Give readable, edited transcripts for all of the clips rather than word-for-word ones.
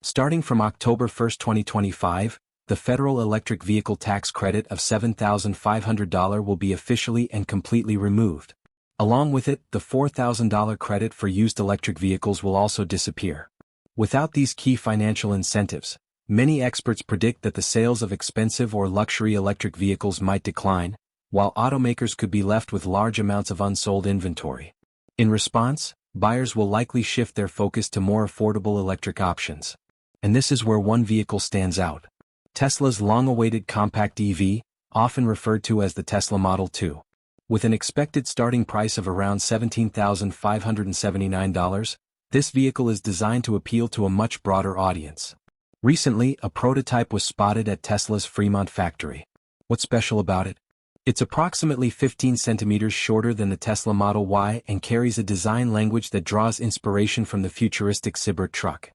Starting from October 1, 2025, the federal electric vehicle tax credit of $7,500 will be officially and completely removed. Along with it, the $4,000 credit for used electric vehicles will also disappear. Without these key financial incentives, many experts predict that the sales of expensive or luxury electric vehicles might decline, while automakers could be left with large amounts of unsold inventory. In response, buyers will likely shift their focus to more affordable electric options. And this is where one vehicle stands out: Tesla's long-awaited compact EV, often referred to as the Tesla Model 2. With an expected starting price of around $17,579, this vehicle is designed to appeal to a much broader audience. Recently, a prototype was spotted at Tesla's Fremont factory. What's special about it? It's approximately 15 centimeters shorter than the Tesla Model Y and carries a design language that draws inspiration from the futuristic Cybertruck.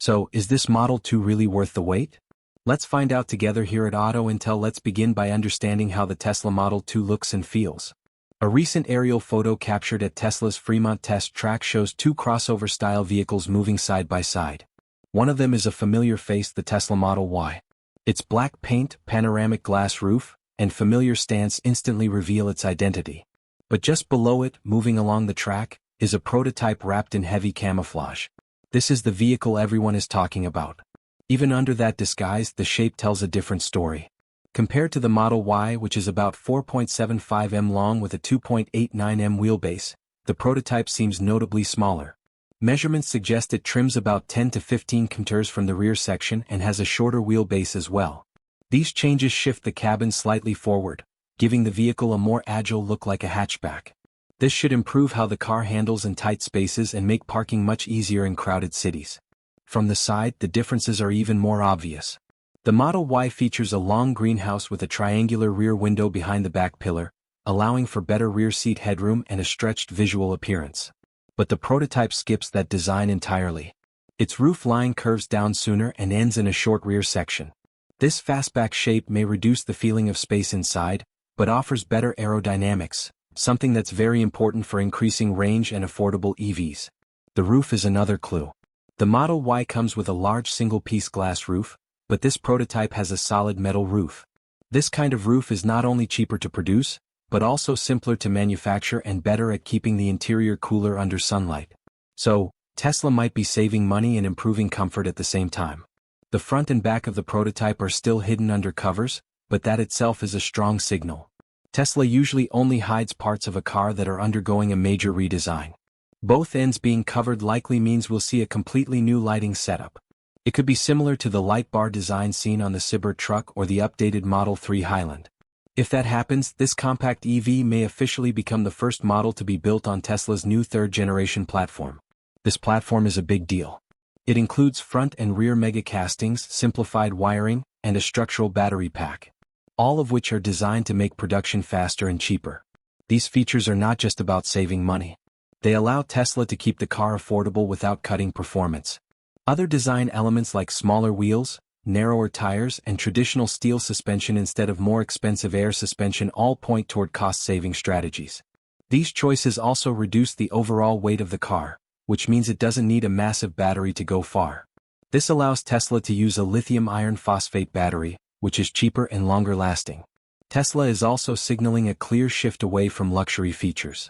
So, is this Model 2 really worth the wait? Let's find out together here at Auto Intel. Let's begin by understanding how the Tesla Model 2 looks and feels. A recent aerial photo captured at Tesla's Fremont test track shows two crossover-style vehicles moving side by side. One of them is a familiar face, the Tesla Model Y. Its black paint, panoramic glass roof, and familiar stance instantly reveal its identity. But just below it, moving along the track, is a prototype wrapped in heavy camouflage. This is the vehicle everyone is talking about. Even under that disguise, the shape tells a different story. Compared to the Model Y, which is about 4.75 m long with a 2.89 m wheelbase, the prototype seems notably smaller. Measurements suggest it trims about 10 to 15 cm from the rear section and has a shorter wheelbase as well. These changes shift the cabin slightly forward, giving the vehicle a more agile look like a hatchback. This should improve how the car handles in tight spaces and make parking much easier in crowded cities. From the side, the differences are even more obvious. The Model Y features a long greenhouse with a triangular rear window behind the back pillar, allowing for better rear seat headroom and a stretched visual appearance. But the prototype skips that design entirely. Its roof line curves down sooner and ends in a short rear section. This fastback shape may reduce the feeling of space inside, but offers better aerodynamics, something that's very important for increasing range and affordable EVs. The roof is another clue. The Model Y comes with a large single-piece glass roof, but this prototype has a solid metal roof. This kind of roof is not only cheaper to produce, but also simpler to manufacture and better at keeping the interior cooler under sunlight. So, Tesla might be saving money and improving comfort at the same time. The front and back of the prototype are still hidden under covers, but that itself is a strong signal. Tesla usually only hides parts of a car that are undergoing a major redesign. Both ends being covered likely means we'll see a completely new lighting setup. It could be similar to the light bar design seen on the Cybertruck or the updated Model 3 Highland. If that happens, this compact EV may officially become the first model to be built on Tesla's new third-generation platform. This platform is a big deal. It includes front and rear mega castings, simplified wiring, and a structural battery pack, all of which are designed to make production faster and cheaper. These features are not just about saving money. They allow Tesla to keep the car affordable without cutting performance. Other design elements like smaller wheels, narrower tires, and traditional steel suspension instead of more expensive air suspension all point toward cost-saving strategies. These choices also reduce the overall weight of the car, which means it doesn't need a massive battery to go far. This allows Tesla to use a lithium iron phosphate battery, which is cheaper and longer lasting. Tesla is also signaling a clear shift away from luxury features.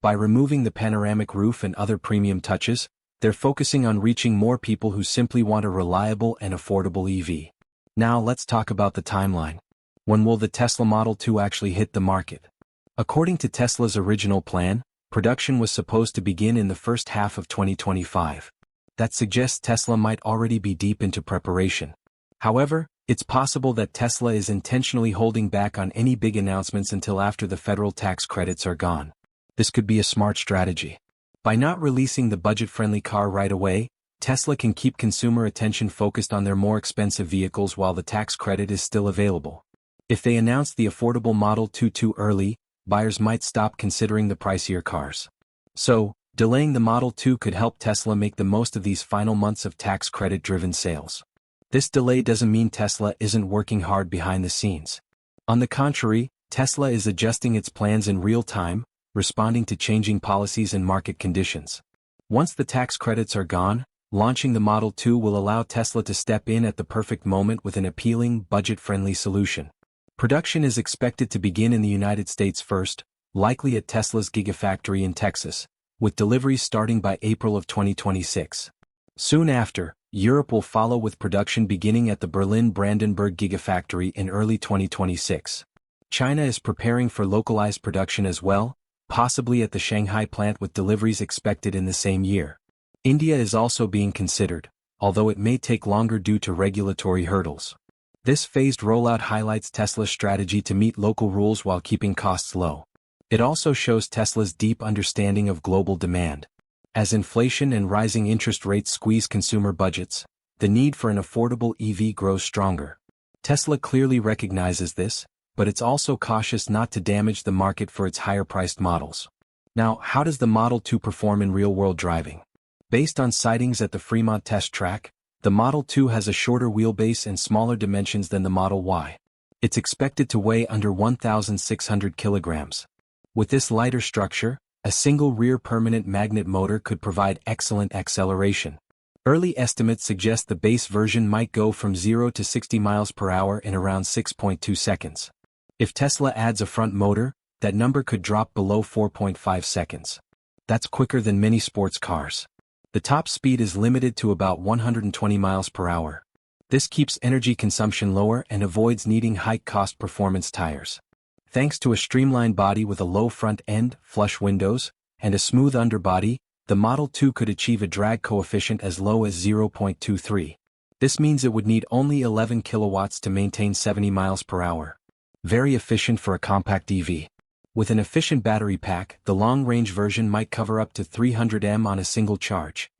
By removing the panoramic roof and other premium touches, they're focusing on reaching more people who simply want a reliable and affordable EV. Now let's talk about the timeline. When will the Tesla Model 2 actually hit the market? According to Tesla's original plan, production was supposed to begin in the first half of 2025. That suggests Tesla might already be deep into preparation. However, it's possible that Tesla is intentionally holding back on any big announcements until after the federal tax credits are gone. This could be a smart strategy. By not releasing the budget-friendly car right away, Tesla can keep consumer attention focused on their more expensive vehicles while the tax credit is still available. If they announce the affordable Model 2 too early, buyers might stop considering the pricier cars. So, delaying the Model 2 could help Tesla make the most of these final months of tax credit-driven sales. This delay doesn't mean Tesla isn't working hard behind the scenes. On the contrary, Tesla is adjusting its plans in real time, responding to changing policies and market conditions. Once the tax credits are gone, Launching the Model 2 will allow Tesla to step in at the perfect moment with an appealing, budget-friendly solution. Production is expected to begin in the United States first, likely at Tesla's Giga factory in Texas, with deliveries starting by April of 2026. Soon after, Europe will follow with production beginning at the Berlin-Brandenburg Gigafactory in early 2026. China is preparing for localized production as well, possibly at the Shanghai plant with deliveries expected in the same year. India is also being considered, although it may take longer due to regulatory hurdles. This phased rollout highlights Tesla's strategy to meet local rules while keeping costs low. It also shows Tesla's deep understanding of global demand. As inflation and rising interest rates squeeze consumer budgets, the need for an affordable EV grows stronger. Tesla clearly recognizes this, but it's also cautious not to damage the market for its higher-priced models. Now, how does the Model 2 perform in real-world driving? Based on sightings at the Fremont test track, the Model 2 has a shorter wheelbase and smaller dimensions than the Model Y. It's expected to weigh under 1,600 kilograms. With this lighter structure, a single rear permanent magnet motor could provide excellent acceleration. Early estimates suggest the base version might go from 0 to 60 miles per hour in around 6.2 seconds. If Tesla adds a front motor, that number could drop below 4.5 seconds. That's quicker than many sports cars. The top speed is limited to about 120 miles per hour. This keeps energy consumption lower and avoids needing high-cost performance tires. Thanks to a streamlined body with a low front end, flush windows, and a smooth underbody, the Model 2 could achieve a drag coefficient as low as 0.23. This means it would need only 11 kilowatts to maintain 70 miles per hour. Very efficient for a compact EV. With an efficient battery pack, the long-range version might cover up to 300 mAh on a single charge.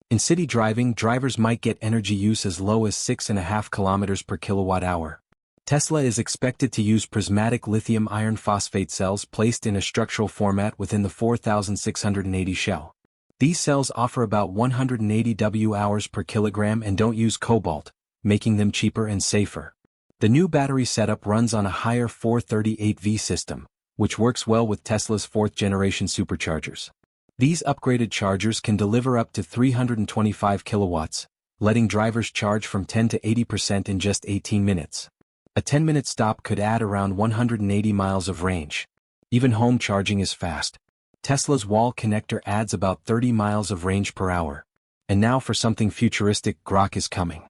In city driving, drivers might get energy use as low as 6.5 kilometers per kilowatt-hour. Tesla is expected to use prismatic lithium iron phosphate cells placed in a structural format within the 4680 shell. These cells offer about 180 Wh per kilogram and don't use cobalt, making them cheaper and safer. The new battery setup runs on a higher 438V system, which works well with Tesla's 4th-generation superchargers. These upgraded chargers can deliver up to 325 kilowatts, letting drivers charge from 10 to 80% in just 18 minutes. A 10-minute stop could add around 180 miles of range. Even home charging is fast. Tesla's wall connector adds about 30 miles of range per hour. And now for something futuristic, Grok is coming.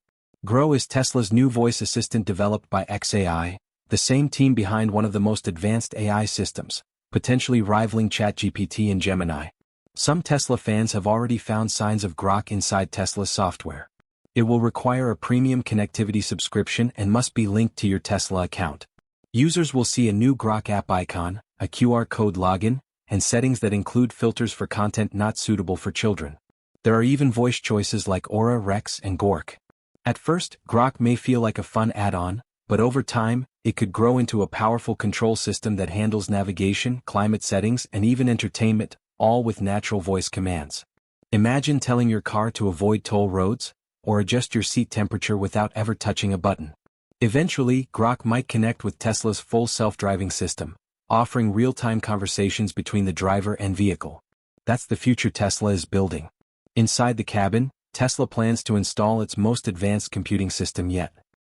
Grow is Tesla's new voice assistant developed by xAI, the same team behind one of the most advanced AI systems, potentially rivaling ChatGPT and Gemini. Some Tesla fans have already found signs of Grok inside Tesla's software. It will require a premium connectivity subscription and must be linked to your Tesla account. Users will see a new Grok app icon, a QR code login, and settings that include filters for content not suitable for children. There are even voice choices like Aura, Rex, and Gork. At first, Grok may feel like a fun add-on, but over time, it could grow into a powerful control system that handles navigation, climate settings, and even entertainment, all with natural voice commands. Imagine telling your car to avoid toll roads, or adjust your seat temperature without ever touching a button. Eventually, Grok might connect with Tesla's full self-driving system, offering real-time conversations between the driver and vehicle. That's the future Tesla is building. Inside the cabin, Tesla plans to install its most advanced computing system yet.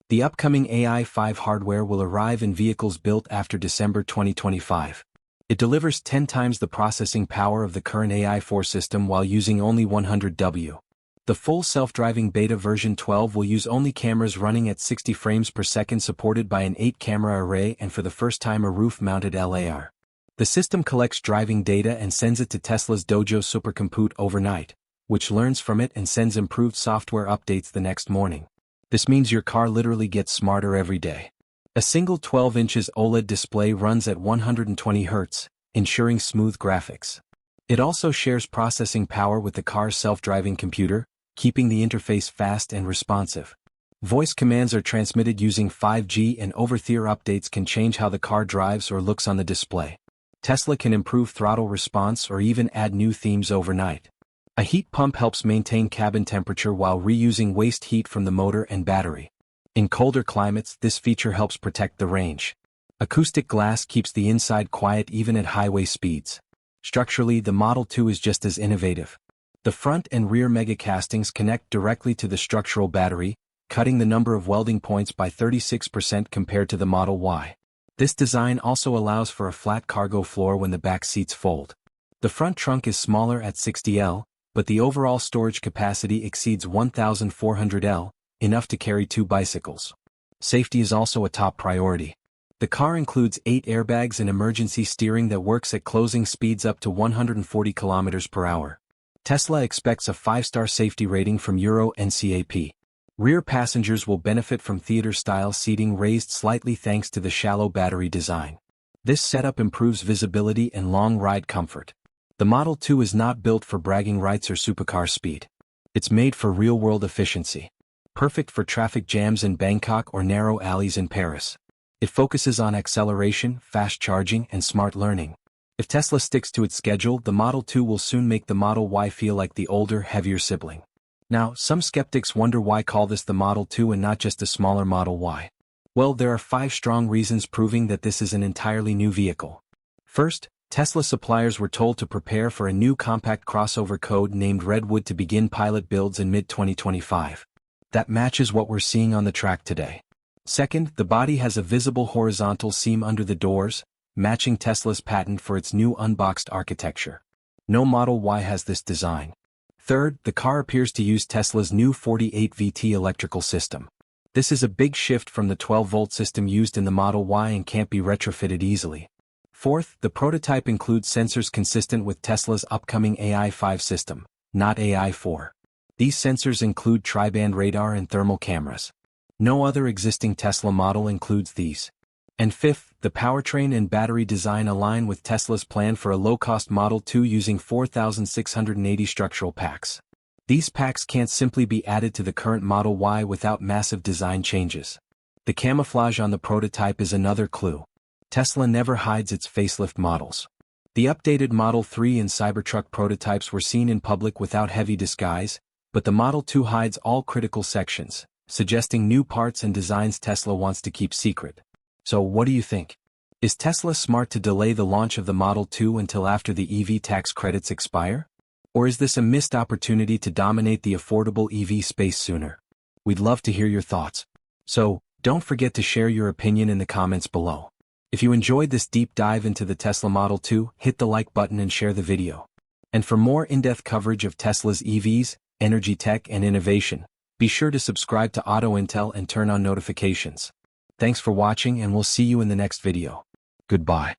The upcoming AI-5 hardware will arrive in vehicles built after December 2025. It delivers 10 times the processing power of the current AI-4 system while using only 100 W. The full self-driving beta version 12 will use only cameras running at 60 frames per second supported by an 8-camera array and for the first time a roof-mounted LAR. The system collects driving data and sends it to Tesla's Dojo supercomputer overnight, which learns from it and sends improved software updates the next morning. This means your car literally gets smarter every day. A single 12 inches OLED display runs at 120 Hz, ensuring smooth graphics. It also shares processing power with the car's self-driving computer, keeping the interface fast and responsive. Voice commands are transmitted using 5G and over-the-air updates can change how the car drives or looks on the display. Tesla can improve throttle response or even add new themes overnight. A heat pump helps maintain cabin temperature while reusing waste heat from the motor and battery. In colder climates, this feature helps protect the range. Acoustic glass keeps the inside quiet even at highway speeds. Structurally, the Model 2 is just as innovative. The front and rear mega castings connect directly to the structural battery, cutting the number of welding points by 36% compared to the Model Y. This design also allows for a flat cargo floor when the back seats fold. The front trunk is smaller at 60L, but the overall storage capacity exceeds 1,400L, enough to carry 2 bicycles. Safety is also a top priority. The car includes 8 airbags and emergency steering that works at closing speeds up to 140 km per hour. Tesla expects a 5-star safety rating from Euro NCAP. Rear passengers will benefit from theater-style seating raised slightly thanks to the shallow battery design. This setup improves visibility and long ride comfort. The Model 2 is not built for bragging rights or supercar speed. It's made for real-world efficiency. Perfect for traffic jams in Bangkok or narrow alleys in Paris. It focuses on acceleration, fast charging, and smart learning. If Tesla sticks to its schedule, the Model 2 will soon make the Model Y feel like the older, heavier sibling. Now, some skeptics wonder why call this the Model 2 and not just a smaller Model Y. Well, there are 5 strong reasons proving that this is an entirely new vehicle. First, Tesla suppliers were told to prepare for a new compact crossover code named Redwood to begin pilot builds in mid-2025. That matches what we're seeing on the track today. Second, the body has a visible horizontal seam under the doors, matching Tesla's patent for its new unboxed architecture. No Model Y has this design. Third, the car appears to use Tesla's new 48VT electrical system. This is a big shift from the 12-volt system used in the Model Y and can't be retrofitted easily. Fourth, the prototype includes sensors consistent with Tesla's upcoming AI5 system, not AI4. These sensors include tri-band radar and thermal cameras. No other existing Tesla model includes these. And fifth, the powertrain and battery design align with Tesla's plan for a low-cost Model 2 using 4,680 structural packs. These packs can't simply be added to the current Model Y without massive design changes. The camouflage on the prototype is another clue. Tesla never hides its facelift models. The updated Model 3 and Cybertruck prototypes were seen in public without heavy disguise, but the Model 2 hides all critical sections, suggesting new parts and designs Tesla wants to keep secret. So what do you think? Is Tesla smart to delay the launch of the Model 2 until after the EV tax credits expire? Or is this a missed opportunity to dominate the affordable EV space sooner? We'd love to hear your thoughts. So, don't forget to share your opinion in the comments below. If you enjoyed this deep dive into the Tesla Model 2, hit the like button and share the video. And for more in-depth coverage of Tesla's EVs, energy tech and innovation, be sure to subscribe to Auto Intel and turn on notifications. Thanks for watching and we'll see you in the next video. Goodbye.